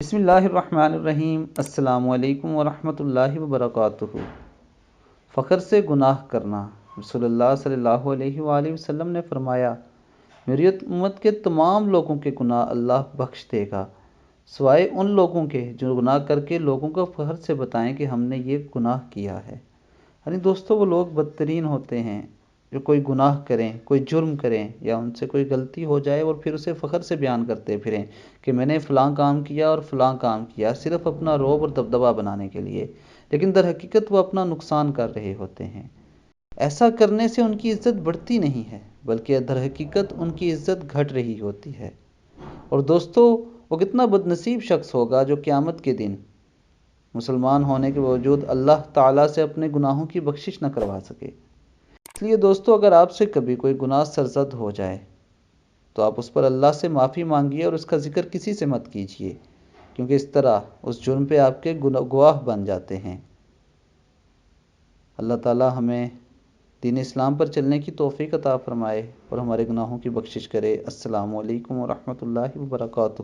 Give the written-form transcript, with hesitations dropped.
بسم اللہ الرحمن الرحیم۔ السلام علیکم ورحمۃ اللہ وبرکاتہ۔ فخر سے گناہ کرنا۔ رسول اللہ صلی اللہ علیہ وآلہ وسلم نے فرمایا، میری امت کے تمام لوگوں کے گناہ اللہ بخش دے گا، سوائے ان لوگوں کے جو گناہ کر کے لوگوں کو فخر سے بتائیں کہ ہم نے یہ گناہ کیا ہے۔ یعنی دوستو، وہ لوگ بدترین ہوتے ہیں جو کوئی گناہ کریں، کوئی جرم کریں یا ان سے کوئی غلطی ہو جائے اور پھر اسے فخر سے بیان کرتے پھریں کہ میں نے فلاں کام کیا اور فلاں کام کیا، صرف اپنا رعب اور دبدبہ بنانے کے لیے، لیکن در حقیقت وہ اپنا نقصان کر رہے ہوتے ہیں۔ ایسا کرنے سے ان کی عزت بڑھتی نہیں ہے، بلکہ در حقیقت ان کی عزت گھٹ رہی ہوتی ہے۔ اور دوستو، وہ کتنا بد نصیب شخص ہوگا جو قیامت کے دن مسلمان ہونے کے باوجود اللہ تعالیٰ سے اپنے گناہوں کی بخشش نہ کروا سکے۔ اس لیے دوستو، اگر آپ سے کبھی کوئی گناہ سرزد ہو جائے تو آپ اس پر اللہ سے معافی مانگیے اور اس کا ذکر کسی سے مت کیجیے، کیونکہ اس طرح اس جرم پہ آپ کے گواہ بن جاتے ہیں۔ اللہ تعالیٰ ہمیں دین اسلام پر چلنے کی توفیق عطا فرمائے اور ہمارے گناہوں کی بخشش کرے۔ السلام علیکم ورحمۃ اللہ وبرکاتہ۔